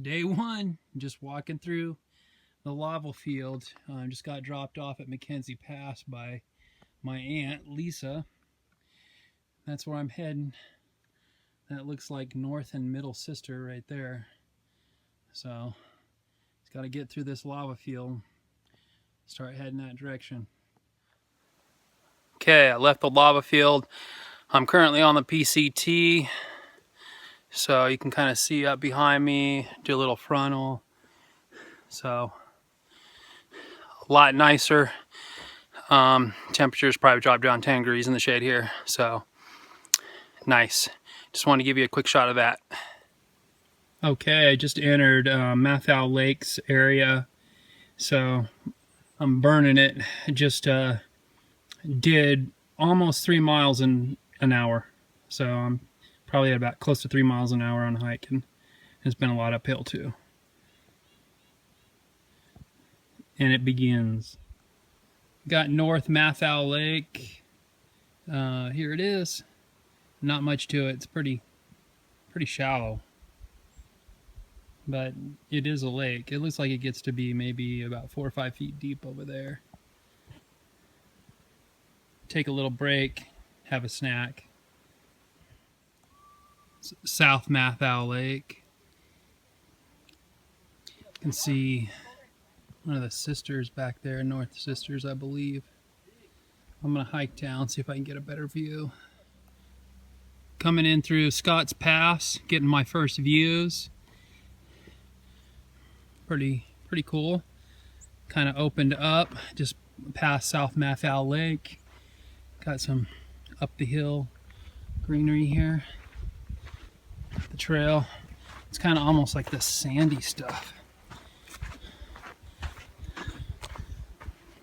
Day one, just walking through the lava field. Just got dropped off at Mackenzie Pass by my aunt Lisa. That's where I'm heading. That looks like North and Middle Sister right there. So just got to get through this lava field, start heading that direction. Okay, I left the lava field. I'm currently on the PCT, so you can kind of see up behind me, do a little frontal. So a lot nicer. Temperatures probably dropped down 10 degrees in the shade here, so nice. Just wanted to give you a quick shot of that. Okay, I just entered Mathau Lakes area, so I'm burning it. Just did almost 3 miles in an hour, so I'm probably at about close to 3 miles an hour on a hike, and it's been a lot uphill too. And it begins. Got North Mathau Lake. Here it is. Not much to it. It's pretty shallow, but it is a lake. It looks like it gets to be maybe about 4 or 5 feet deep over there. Take a little break, have a snack. South Mathau Lake. You can see one of the sisters back there, North Sisters, I believe. I'm gonna hike down, see if I can get a better view. Coming in through Scotts Pass, getting my first views. Pretty cool. Kind of opened up just past South Mathau Lake. Got some up the hill greenery here. The trail. It's kind of almost like this sandy stuff.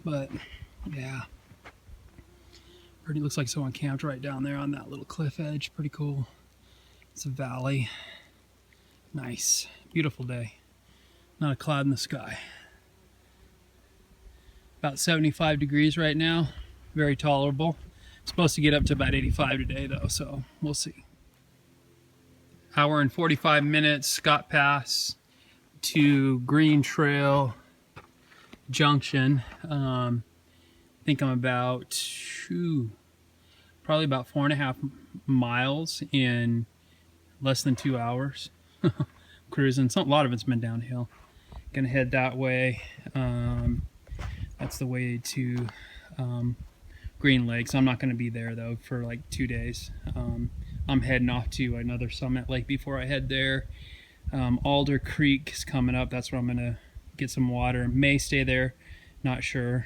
But yeah, looks like someone camped right down there on that little cliff edge. Pretty cool. It's a valley. Nice, beautiful day. Not a cloud in the sky. About 75 degrees right now. Very tolerable. It's supposed to get up to about 85 today though, so we'll see. Hour and 45 minutes, Scott Pass to Green Trail Junction. I think I'm about probably about 4.5 miles in less than 2 hours. Cruising. A lot of it's been downhill. Gonna head that way. That's the way to Green Lakes. I'm not gonna be there though for like 2 days. I'm heading off to another summit lake before I head there. Alder Creek is coming up. That's where I'm gonna get some water. May stay there, not sure.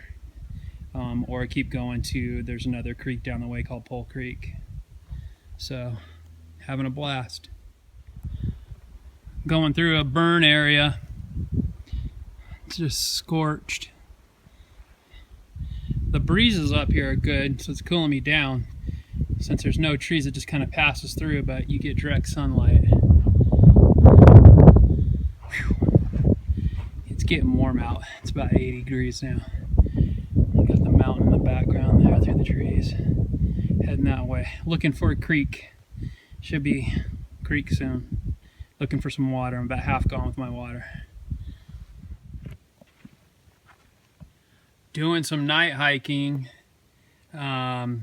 Or keep going to, there's another creek down the way called Pole Creek. So, having a blast. Going through a burn area. It's just scorched. The breezes up here are good, so it's cooling me down. Since there's no trees, it just kind of passes through, but you get direct sunlight. Whew. It's getting warm out. It's about 80 degrees now. Got the mountain in the background there through the trees. Heading that way. Looking for a creek. Should be a creek soon. Looking for some water. I'm about half gone with my water. Doing some night hiking to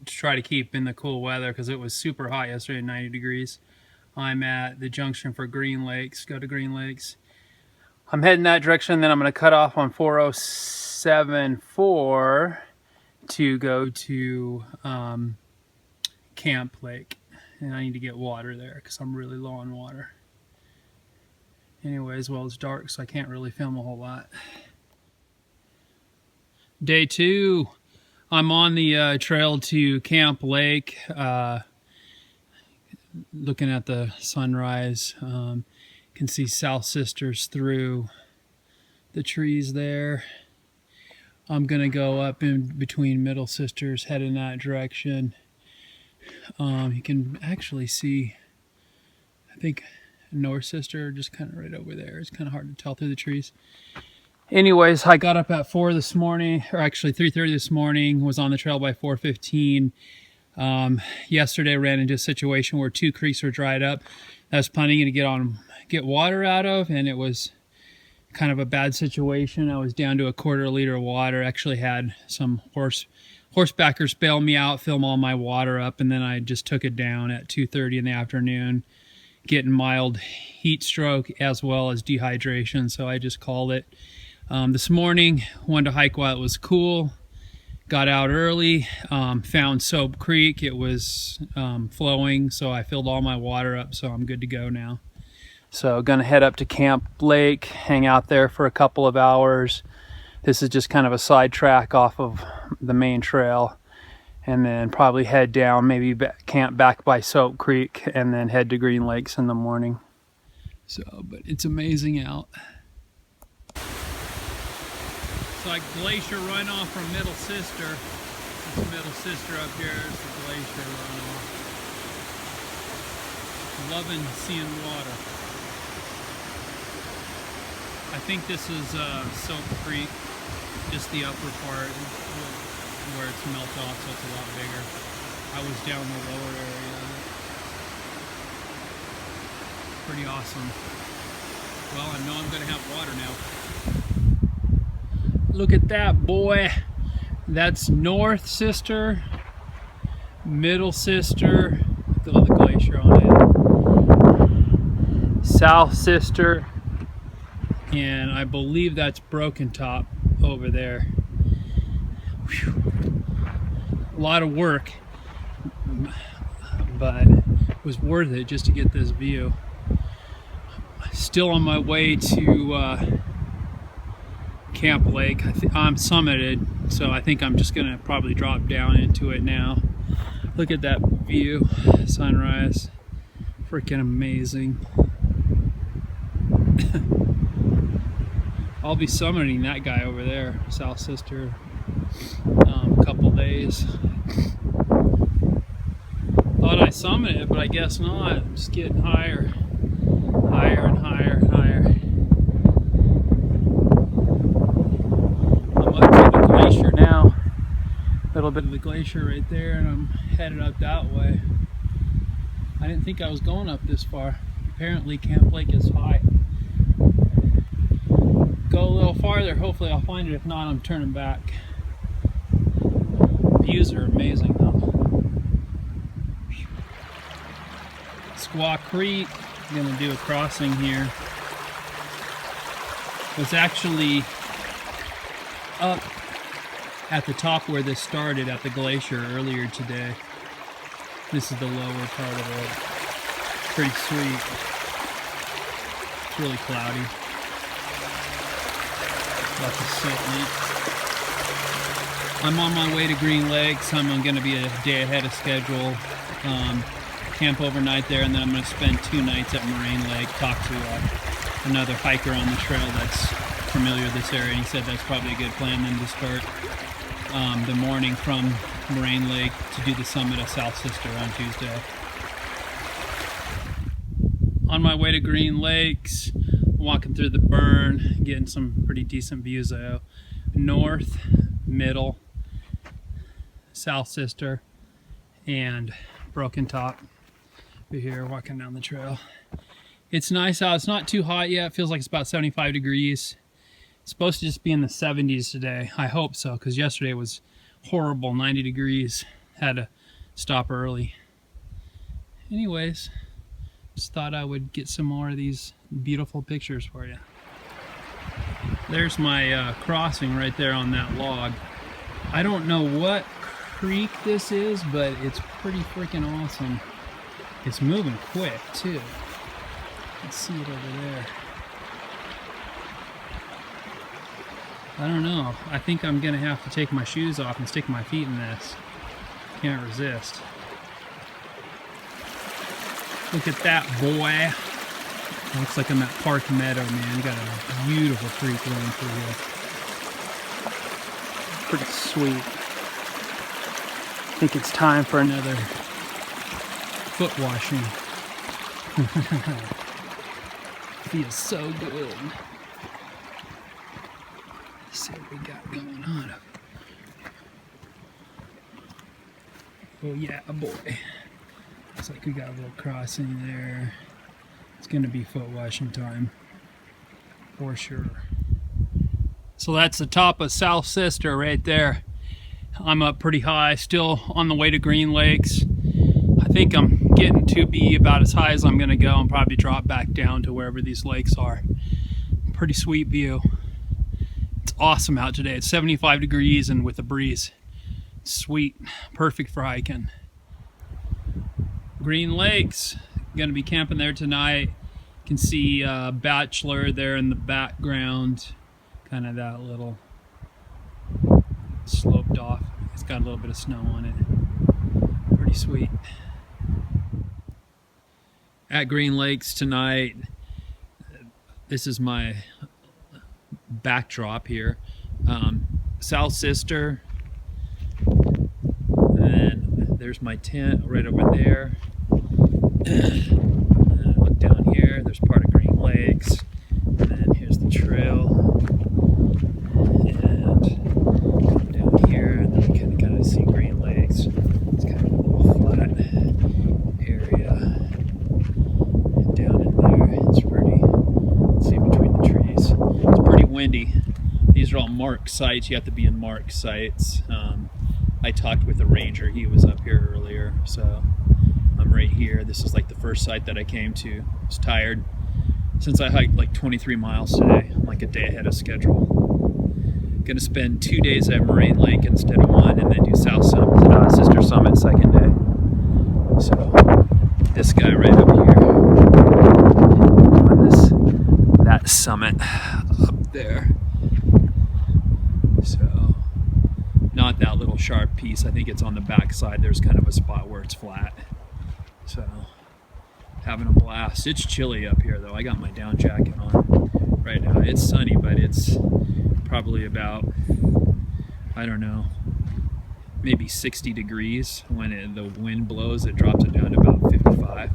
try to keep in the cool weather because it was super hot yesterday at 90 degrees. I'm at the junction for Green Lakes. Go to Green Lakes. I'm heading that direction, then I'm going to cut off on 407-4 to go to Camp Lake. And I need to get water there because I'm really low on water. Anyways, well, it's dark, so I can't really film a whole lot. Day 2, I'm on the trail to Camp Lake, looking at the sunrise. Can see South Sisters through the trees there. I'm gonna go up in between Middle Sisters, head in that direction. You can actually see, I think, North Sister just kind of right over there. It's kind of hard to tell through the trees. Anyways, I got up at 4 this morning, or actually 3:30 this morning, was on the trail by 4:15. Yesterday I ran into a situation where 2 creeks were dried up. I was planning to get water out of, and it was kind of a bad situation. I was down to a 1/4 liter of water. Actually had some horsebackers bail me out, fill all my water up, and then I just took it down at 2:30 in the afternoon, getting mild heat stroke as well as dehydration, so I just called it. This morning, wanted to hike while it was cool. Got out early, found Soap Creek. It was flowing, so I filled all my water up, so I'm good to go now. So gonna head up to Camp Lake, hang out there for a couple of hours. This is just kind of a sidetrack off of the main trail, and then probably head down, maybe camp back by Soap Creek, and then head to Green Lakes in the morning. So, but it's amazing out. It's like glacier runoff from Middle Sister. It's Middle Sister up here. It's the glacier runoff. Loving seeing water. I think this is Soap Creek, just the upper part where it's melted off, so it's a lot bigger. I was down the lower area of it. Pretty awesome. Well, I know I'm going to have water now. Look at that, boy. That's North Sister, Middle Sister, the glacier on it, South Sister, and I believe that's Broken Top over there. Whew. A lot of work, but it was worth it just to get this view. Still on my way to Camp Lake. I'm summited, so I think I'm just gonna probably drop down into it now. Look at that view, sunrise, freaking amazing. I'll be summiting that guy over there, South Sister, a couple days. Thought I summited, but I guess not. I'm just getting higher, higher and higher and higher. I'm up to the glacier now. A little bit of the glacier right there, and I'm headed up that way. I didn't think I was going up this far. Apparently Camp Lake is high. Go a little farther, hopefully I'll find it. If not, I'm turning back. Views are amazing though. Squaw Creek, I'm gonna do a crossing here. Was actually up at the top where this started at the glacier earlier today. This is the lower part of it. Pretty sweet. It's really cloudy. Lots of soot. I'm on my way to Green Lakes. I'm going to be a day ahead of schedule. Camp overnight there, and then I'm going to spend 2 nights at Moraine Lake. Talk to another hiker on the trail that's familiar with this area. He said that's probably a good plan then to start the morning from Moraine Lake to do the summit of South Sister on Tuesday. On my way to Green Lakes, walking through the burn, getting some pretty decent views though. North, Middle, South Sister, and Broken Top. We're here walking down the trail. It's nice out. It's not too hot yet. It feels like it's about 75 degrees. It's supposed to just be in the 70s today. I hope so, because yesterday was horrible, 90 degrees. Had to stop early. Anyways, just thought I would get some more of these beautiful pictures for you. There's my crossing right there on that log. I don't know what creek this is, but it's pretty freaking awesome. It's moving quick too. Let's see it over there. I don't know. I think I'm gonna have to take my shoes off and stick my feet in this. Can't resist. Look at that, boy. Looks like I'm at Park Meadow, man. Got a beautiful creek running through here. Pretty sweet. I think it's time for another foot washing. Feels so good. Let's see what we got going on. Oh yeah, boy. Looks like we got a little crossing there. It's gonna be foot washing time for sure. So that's the top of South Sister right there. I'm up pretty high, still on the way to Green Lakes. I think I'm getting to be about as high as I'm gonna go and probably drop back down to wherever these lakes are. Pretty sweet view. It's awesome out today. It's 75 degrees and with a breeze. Sweet, perfect for hiking. Green Lakes, gonna be camping there tonight. You can see Bachelor there in the background. Kind of that little sloped off. It's got a little bit of snow on it. Pretty sweet. At Green Lakes tonight, this is my backdrop here. South Sister, and there's my tent right over there. And look down here, there's part of Green Lakes, and then here's the trail. Kind of see Green Lakes. It's kind of a little flat area down in there. It's pretty. See between the trees. It's pretty windy. These are all marked sites. You have to be in marked sites. I talked with a ranger. He was up here earlier, so I'm right here. This is like the first site that I came to. I was tired since I hiked like 23 miles today. I'm like a day ahead of schedule. Gonna spend 2 days at Moraine Lake instead of one, and then do South Summit, Sister Summit second day. So this guy right up here on that summit up there. So not that little sharp piece. I think it's on the back side. There's kind of a spot where it's flat. So having a blast. It's chilly up here though. I got my down jacket on right now. It's sunny, but it's probably about, I don't know, maybe 60 degrees. When the wind blows, it drops it down to about 55.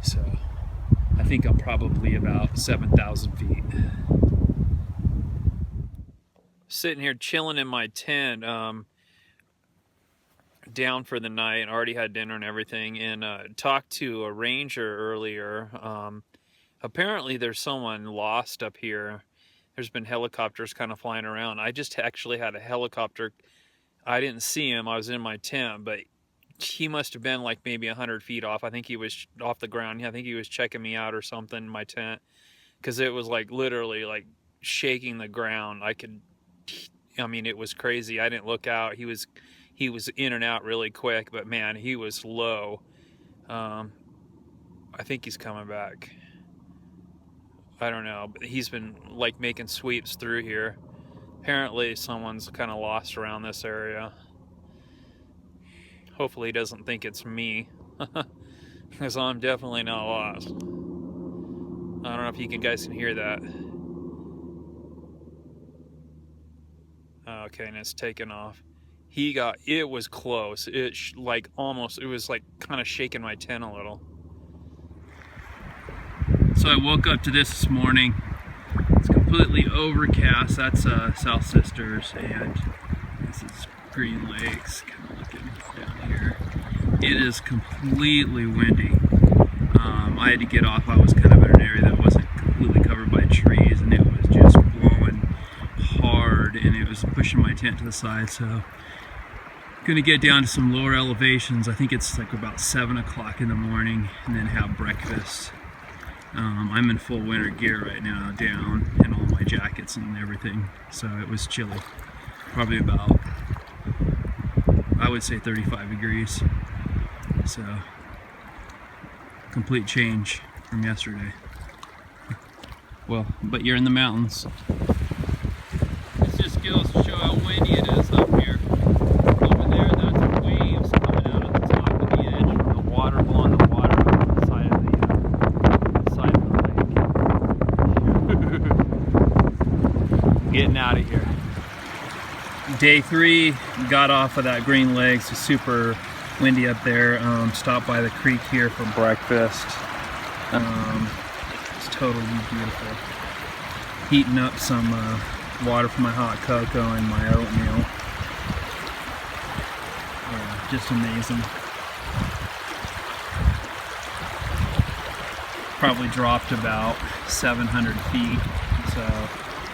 So I think I'm probably about 7,000 feet. Sitting here chilling in my tent, down for the night. Already had dinner and everything, and talked to a ranger earlier. Apparently there's someone lost up here. There's been helicopters kind of flying around. I just actually had a helicopter. I didn't see him. I was in my tent, but he must have been like maybe 100 feet off. I think he was off the ground. I think he was checking me out or something in my tent, because it was like literally like shaking the ground. I mean, it was crazy. I didn't look out. He was in and out really quick, but man, he was low. I think he's coming back. I don't know, but he's been like making sweeps through here. Apparently someone's kind of lost around this area. Hopefully he doesn't think it's me, because I'm definitely not lost. I don't know if you guys can hear that. Okay, and it's taken off. It was close. It was like kind of shaking my tent a little. So I woke up to this morning. It's completely overcast. That's South Sisters, and this is Green Lakes. Kind of looking down here. It is completely windy. I had to get off. I was kind of in an area that wasn't completely covered by trees, and it was just blowing hard, and it was pushing my tent to the side. So gonna get down to some lower elevations. I think it's like about 7 o'clock in the morning, and then have breakfast. I'm in full winter gear right now, down, and all my jackets and everything, so it was chilly. Probably about, I would say 35 degrees. So complete change from yesterday. Well, but you're in the mountains. This just goes to show how windy it is up here. Over there, that's waves coming out of the top of the edge from the water, blowing the water on the side of the lake. Getting out of here. Day 3, got off of that Green Lakes. It's super windy up there. Stopped by the creek here for breakfast. It's totally beautiful. Heating up some water for my hot cocoa and my oatmeal. Yeah. just amazing. Probably dropped about 700 feet, so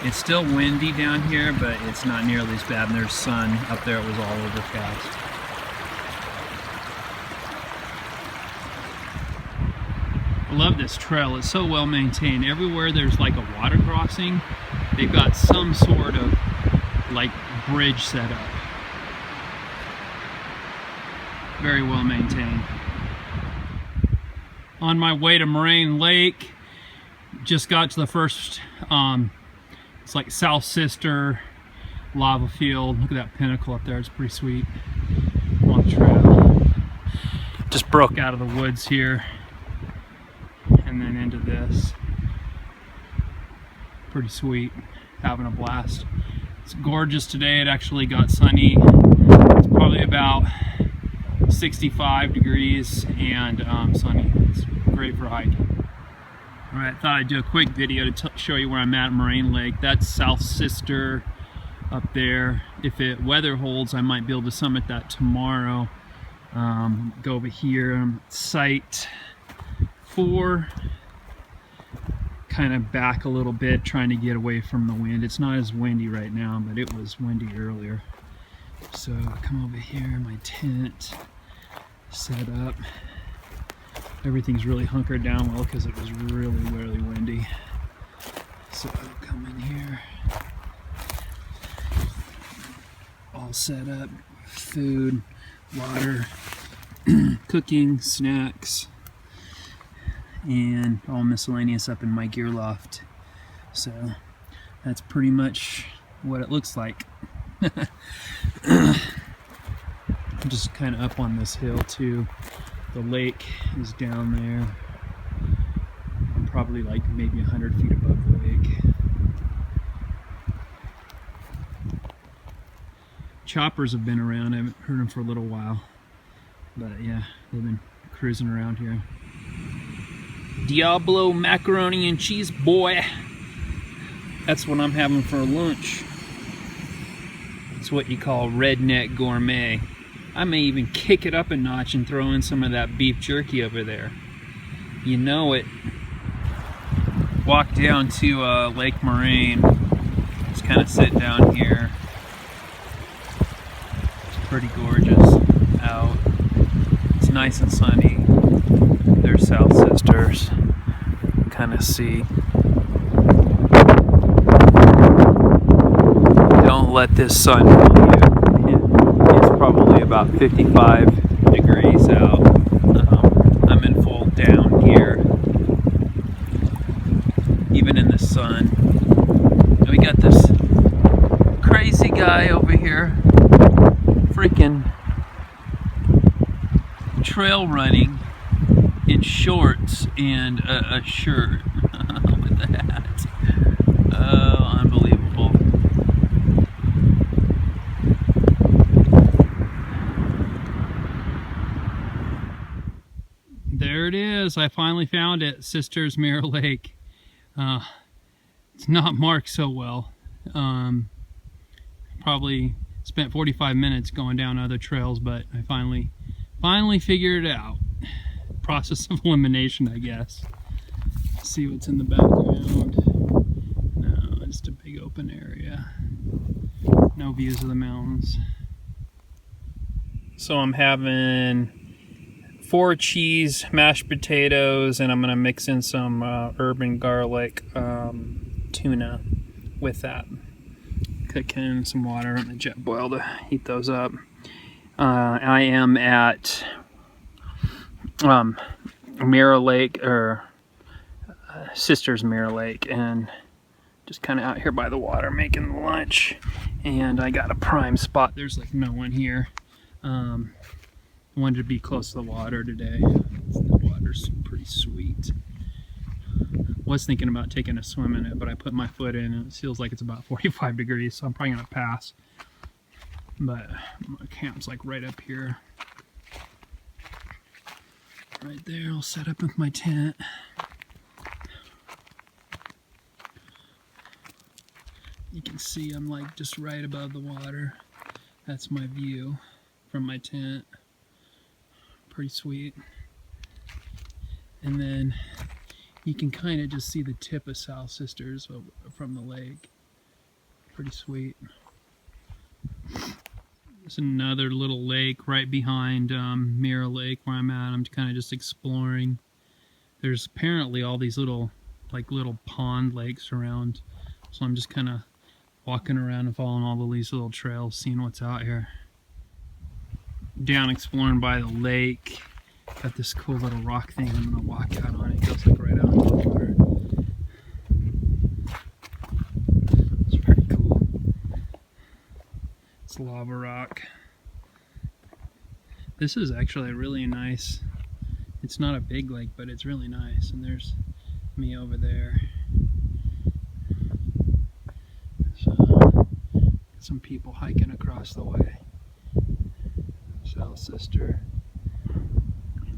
it's still windy down here, but it's not nearly as bad. And there's sun up there. It was all overcast. I love this trail. It's so well maintained. Everywhere there's like a water crossing, they've got some sort of like bridge set up. Very well maintained. On my way to Moraine Lake, just got to the first, it's like South Sister lava field. Look at that pinnacle up there, it's pretty sweet. On the trail. Just broke out of the woods here and then into this. Pretty sweet, having a blast. It's gorgeous today. It actually got sunny. It's probably about 65 degrees and sunny. It's great for hiking. Alright, I thought I'd do a quick video to show you where I'm at Moraine Lake. That's South Sister up there. If it weather holds, I might be able to summit that tomorrow. Go over here, site 4. Kind of back a little bit, trying to get away from the wind. It's not as windy right now, but it was windy earlier. So come over here, my tent set up. Everything's really hunkered down well because it was really, really windy. So come in here. All set up. Food, water, cooking, snacks, and all miscellaneous up in my gear loft. So that's pretty much what it looks like. I'm just kind of up on this hill too. The lake is down there. I'm probably like maybe 100 feet above the lake. Choppers have been around. I haven't heard them for a little while, but yeah, they've been cruising around here. Diablo macaroni and cheese, boy. That's what I'm having for lunch. It's what you call redneck gourmet. I may even kick it up a notch and throw in some of that beef jerky over there. You know it. Walk down to Lake Moraine. Just kind of sit down here. It's pretty gorgeous out. It's nice and sunny. There's South Sisters. Kind of see. Don't let this sun fool you. It's probably about 55 degrees out. I'm in full down here, even in the sun. And we got this crazy guy over here, freaking trail running in shorts and a shirt with a hat. Oh, unbelievable. There it is. I finally found it. Sisters Mirror Lake. It's not marked so well. Probably spent 45 minutes going down other trails, but I finally figured it out. Process of elimination, I guess. Let's see what's in the background. No, just a big open area. No views of the mountains. So I'm having 4 cheese, mashed potatoes, and I'm gonna mix in some urban garlic tuna with that. Cook in some water in the jet boil to heat those up. I am at Mirror Lake, or Sisters Mirror Lake, and just kind of out here by the water making lunch. And I got a prime spot. There's like no one here. Wanted to be close to the water today. The water's pretty sweet. Was thinking about taking a swim in it, but I put my foot in and it feels like it's about 45 degrees, so I'm probably gonna pass. But my camp's like right up here. Right there, I'll set up with my tent. You can see I'm like just right above the water. That's my view from my tent. pretty sweet. And then you can kind of just see the tip of South Sisters from the lake. Pretty sweet. There's another little lake right behind Mirror Lake where I'm at. I'm kind of just exploring. There's apparently all these little pond lakes around. So I'm just kind of walking around and following all of these little trails, seeing what's out here. Down exploring by the lake. Got this cool little rock thing I'm gonna walk out on. It goes like right out into the water. It's pretty cool. It's lava rock. This is actually really nice. It's not a big lake, but it's really nice. And there's me over there. So, some people hiking across the way. South Sister.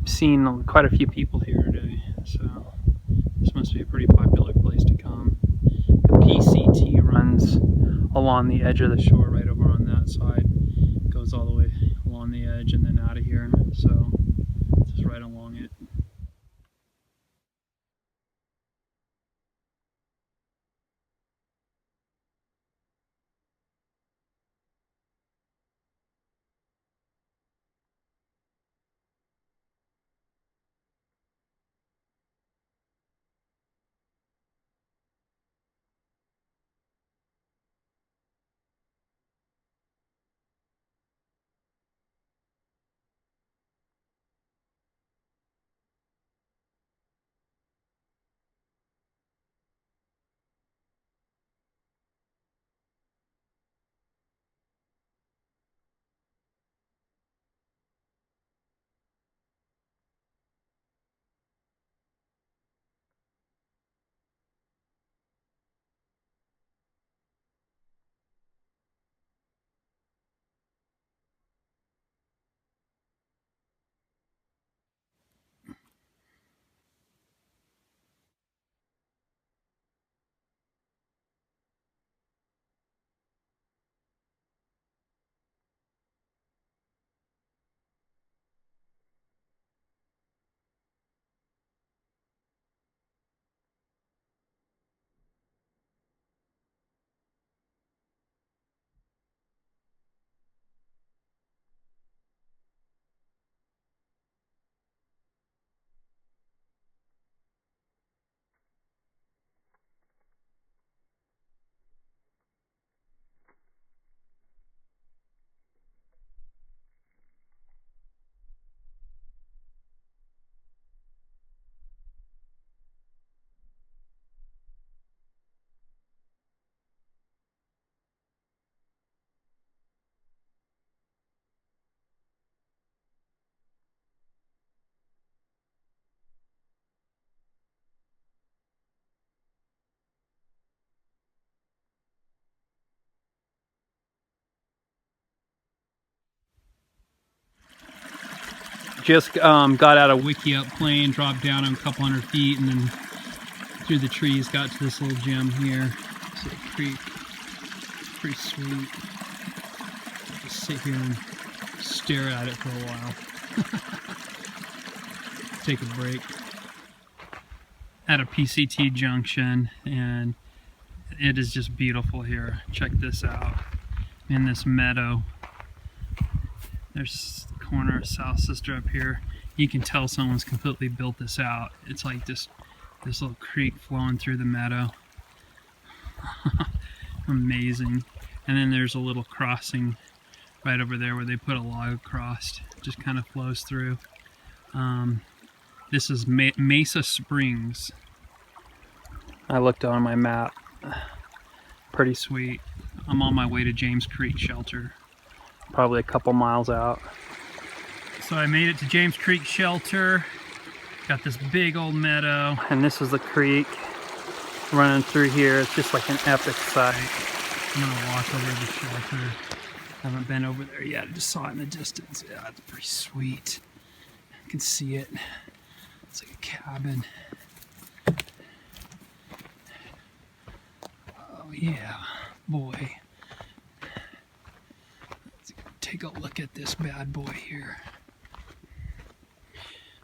Seen quite a few people here today, so this must be a pretty popular place to come. The PCT runs along the edge of the shore right over on that side, goes all the way along the edge and then out of here, so just right along it. Just got out of Wickiup Plain, dropped down a couple hundred feet, and then through the trees got to this little gem here. This little creek. Pretty sweet. I'll just sit here and stare at it for a while. Take a break. At a PCT junction, and it is just beautiful here. Check this out. In this meadow. There's the corner of South Sister up here. You can tell someone's completely built this out. It's like this little creek flowing through the meadow. Amazing. And then there's a little crossing right over there where they put a log across. It just kind of flows through. This is Mesa Springs. I looked on my map. Pretty sweet. I'm on my way to James Creek Shelter. Probably a couple miles out. So I made it to James Creek Shelter. Got this big old meadow. And this is the creek running through here. It's just like an epic sight. I'm gonna walk over to the shelter. Haven't been over there yet. I just saw it in the distance. Yeah, it's pretty sweet. You can see it. It's like a cabin. Oh yeah, boy. Let's take a look at this bad boy here.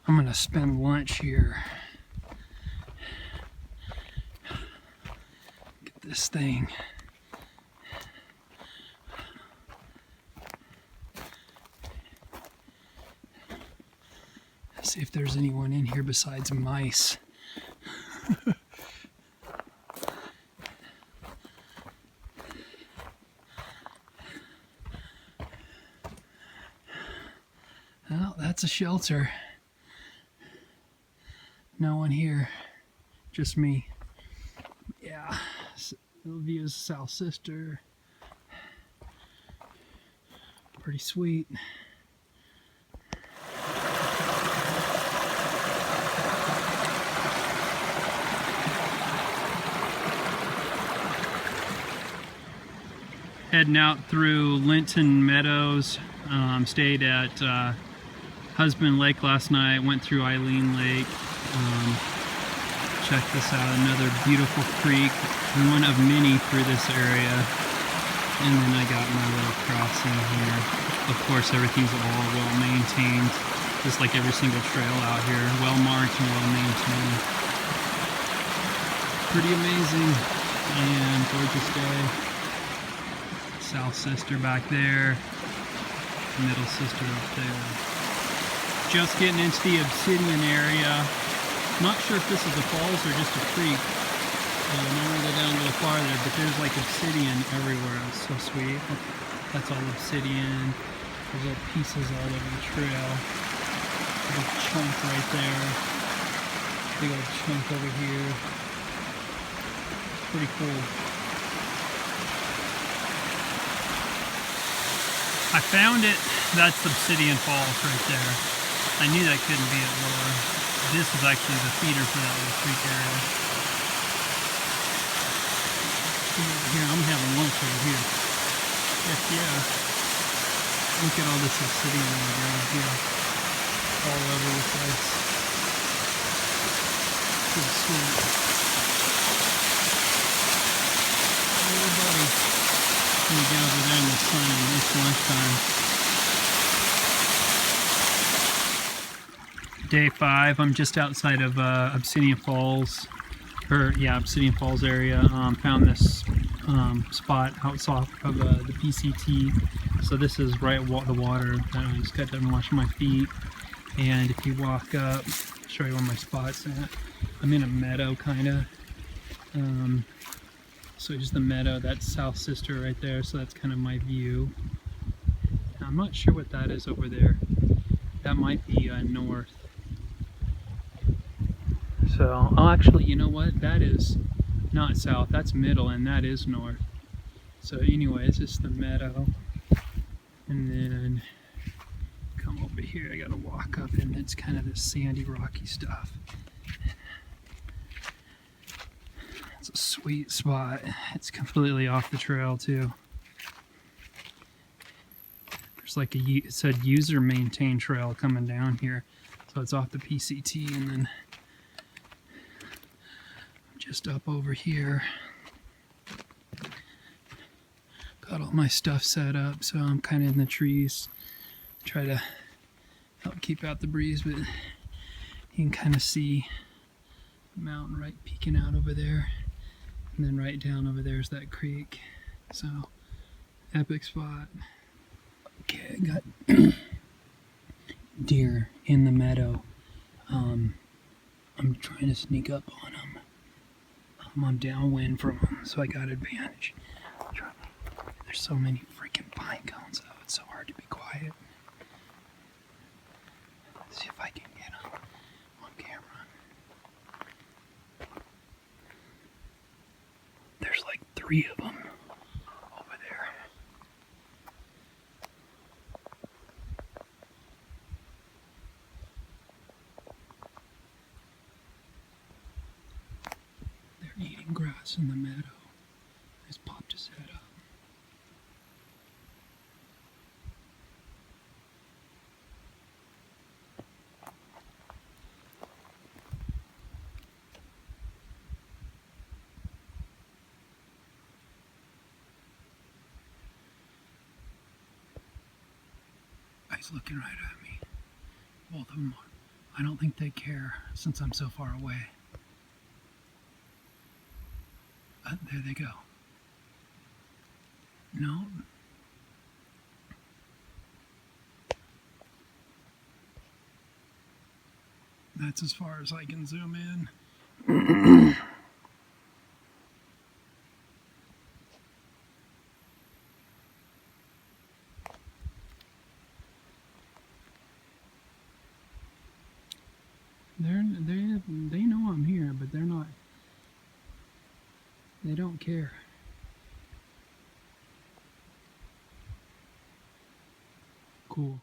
I'm gonna spend lunch here. Get this thing. See if there's anyone in here besides mice. Well, that's a shelter. No one here, just me. Yeah, the view is South Sister. Pretty sweet. Heading out through Linton Meadows. Stayed at Husband Lake last night. Went through Eileen Lake. Check this out, another beautiful creek. One of many through this area. And then I got my little crossing here. Of course, everything's all well maintained, just like every single trail out here. Well marked and well maintained. Pretty amazing and gorgeous day. South Sister back there, Middle Sister up there. Just getting into the Obsidian area. Not sure if this is a falls or just a creek. I'm not going to go down a little farther, but there's like obsidian everywhere. It's so sweet. That's all obsidian. There's little pieces all over the trail. Big chunk right there. Big old chunk over here. Pretty cool. I found it. That's Obsidian Falls right there. I knew that couldn't be at lower. This is actually the feeder for that little creek area. Here, I'm having lunch over here. Heck yeah. Look at all this obsidian around here. All over the place. Pretty sweet. Oh buddy. I'm gonna get over there in the sun and it's lunchtime. Day 5, I'm just outside of Obsidian Falls. Obsidian Falls area. Found this spot outside of the PCT. So this is right at the water. I just got done washing my feet. And if you walk up, I'll show you where my spot's at. I'm in a meadow kind of. So just the meadow, that's South Sister right there. So that's kind of my view. Now, I'm not sure what that is over there. That might be north. So, oh, actually, you know what? That is not south. That's middle, and that is north. So, anyways, it's the meadow. And then come over here. I gotta walk up, and it's kind of this sandy, rocky stuff. It's a sweet spot. It's completely off the trail, too. There's like it said user maintained trail coming down here. So, it's off the PCT, and then just up over here. Got all my stuff set up, so I'm kind of in the trees. Try to help keep out the breeze, but you can kind of see the mountain right peeking out over there. And then right down over there is that creek. So, epic spot. Okay, I got deer in the meadow. I'm trying to sneak up on them. I'm downwind from them, so I got advantage. There's so many freaking pine cones, though. It's so hard to be quiet. Let's see if I can get them on camera. There's like 3 of them over there. They're eating grass in the meadow. He's popped his head up. He's looking right at me. Both of them are. I don't think they care since I'm so far away. There they go. No. That's as far as I can zoom in. They know I'm here, but they're not. They don't care. Cool.